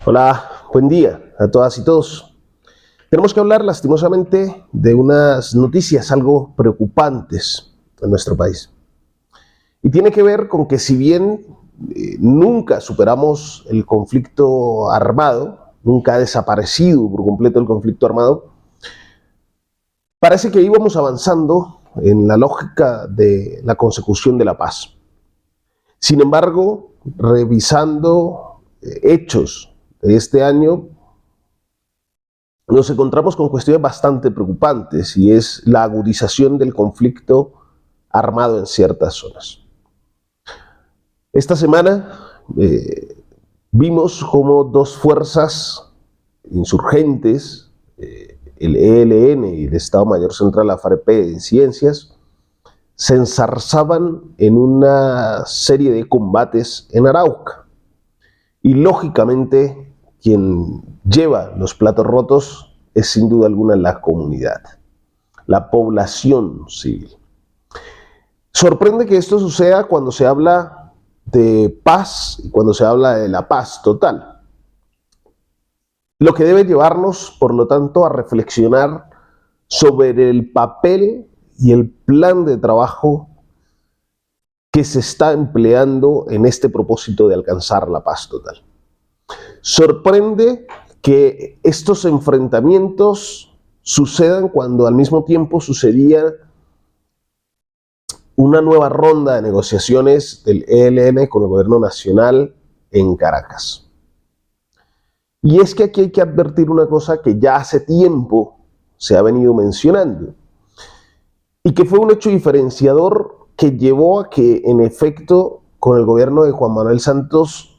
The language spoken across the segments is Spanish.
Hola, buen día a todas y todos. Tenemos que hablar lastimosamente de unas noticias algo preocupantes en nuestro país. Y tiene que ver con que si bien nunca superamos el conflicto armado, nunca ha desaparecido por completo el conflicto armado, parece que íbamos avanzando en la lógica de la consecución de la paz. Sin embargo, revisando hechos de este año, nos encontramos con cuestiones bastante preocupantes y es la agudización del conflicto armado en ciertas zonas. Esta semana vimos como dos fuerzas insurgentes, el ELN y el Estado Mayor Central, la FAREP de Ciencias, se ensarzaban en una serie de combates en Arauca. Y lógicamente quien lleva los platos rotos es sin duda alguna la comunidad, la población civil. Sorprende que esto suceda cuando se habla de paz y cuando se habla de la paz total. Lo que debe llevarnos, por lo tanto, a reflexionar sobre el papel y el plan de trabajo que se está empleando en este propósito de alcanzar la paz total. Sorprende que estos enfrentamientos sucedan cuando al mismo tiempo sucedía una nueva ronda de negociaciones del ELN con el gobierno nacional en Caracas. Y es que aquí hay que advertir una cosa que ya hace tiempo se ha venido mencionando y que fue un hecho diferenciador que llevó a que, en efecto, con el gobierno de Juan Manuel Santos,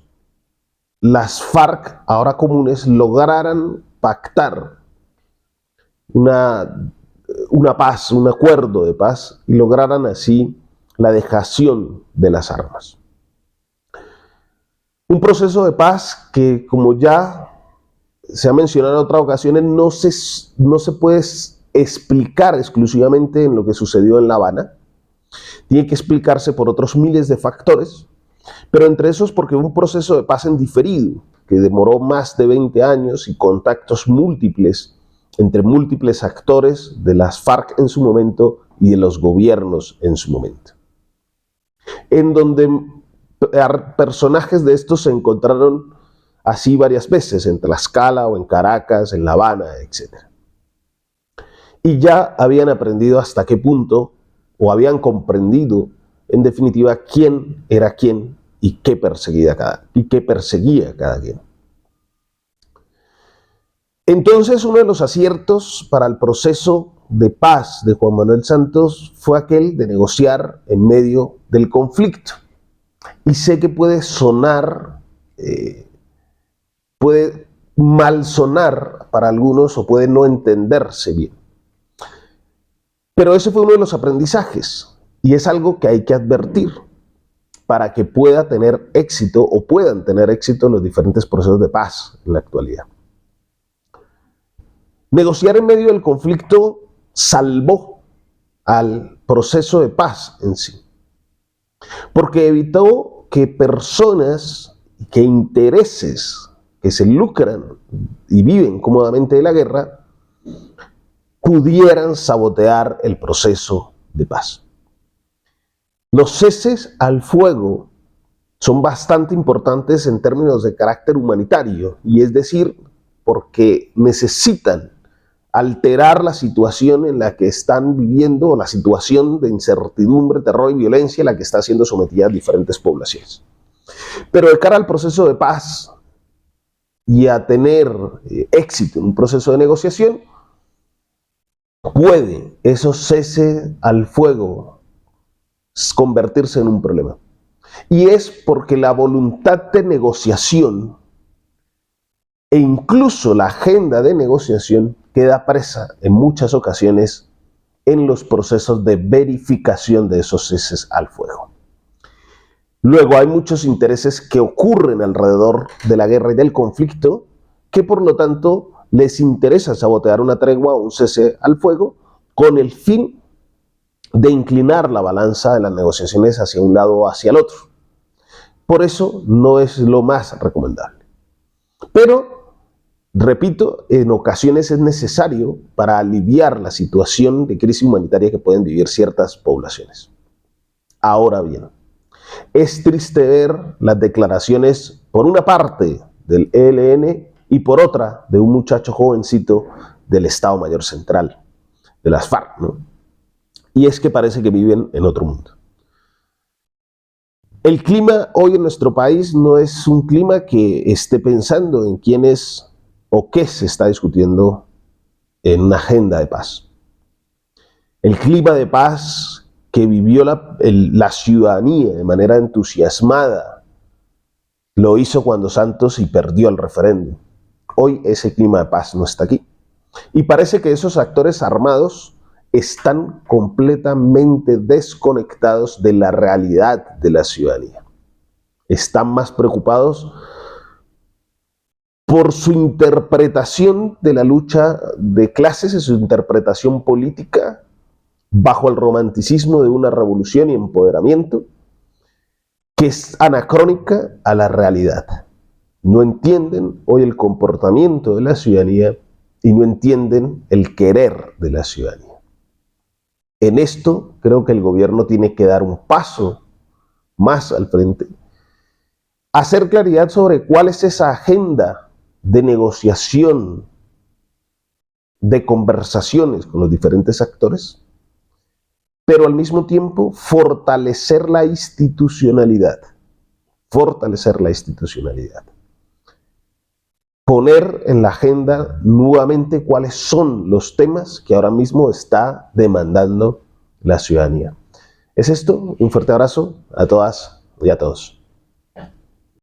las FARC, ahora comunes, lograran pactar una paz, un acuerdo de paz, y lograran así la dejación de las armas. Un proceso de paz que, como ya se ha mencionado en otras ocasiones, no se puede explicar exclusivamente en lo que sucedió en La Habana. Tiene que explicarse por otros miles de factores, pero entre esos porque un proceso de paz en diferido, que demoró más de 20 años y contactos múltiples entre múltiples actores de las FARC en su momento y de los gobiernos en su momento. En donde personajes de estos se encontraron así varias veces, en Tlaxcala o en Caracas, en La Habana, etc. Y ya habían aprendido hasta qué punto, o habían comprendido, en definitiva, quién era quién y qué perseguía cada quien. Entonces, uno de los aciertos para el proceso de paz de Juan Manuel Santos fue aquel de negociar en medio del conflicto. Y sé que puede sonar, puede mal sonar para algunos o puede no entenderse bien. Pero ese fue uno de los aprendizajes y es algo que hay que advertir para que pueda tener éxito o puedan tener éxito los diferentes procesos de paz en la actualidad. Negociar en medio del conflicto salvó al proceso de paz en sí, porque evitó que personas, que intereses que se lucran y viven cómodamente de la guerra, pudieran sabotear el proceso de paz. Los ceses al fuego son bastante importantes en términos de carácter humanitario, y es decir, porque necesitan alterar la situación en la que están viviendo, o la situación de incertidumbre, terror y violencia en la que están siendo sometidas diferentes poblaciones. Pero de cara al proceso de paz y a tener éxito en un proceso de negociación, puede esos cese al fuego convertirse en un problema. Y es porque la voluntad de negociación e incluso la agenda de negociación queda presa en muchas ocasiones en los procesos de verificación de esos ceses al fuego. Luego hay muchos intereses que ocurren alrededor de la guerra y del conflicto que, por lo tanto, les interesa sabotear una tregua o un cese al fuego con el fin de inclinar la balanza de las negociaciones hacia un lado o hacia el otro. Por eso no es lo más recomendable. Pero, repito, en ocasiones es necesario para aliviar la situación de crisis humanitaria que pueden vivir ciertas poblaciones. Ahora bien, es triste ver las declaraciones, por una parte, del ELN y por otra, de un muchacho jovencito del Estado Mayor Central, de las FARC, ¿no? Y es que parece que viven en otro mundo. El clima hoy en nuestro país no es un clima que esté pensando en quién es o qué se está discutiendo en una agenda de paz. El clima de paz que vivió la ciudadanía de manera entusiasmada lo hizo cuando Santos y perdió el referéndum. Hoy ese clima de paz no está aquí. Y parece que esos actores armados están completamente desconectados de la realidad de la ciudadanía. Están más preocupados por su interpretación de la lucha de clases y su interpretación política bajo el romanticismo de una revolución y empoderamiento que es anacrónica a la realidad. No entienden hoy el comportamiento de la ciudadanía y no entienden el querer de la ciudadanía. En esto creo que el gobierno tiene que dar un paso más al frente, hacer claridad sobre cuál es esa agenda de negociación, de conversaciones con los diferentes actores, pero al mismo tiempo fortalecer la institucionalidad, poner en la agenda nuevamente cuáles son los temas que ahora mismo está demandando la ciudadanía. Es esto, un fuerte abrazo a todas y a todos.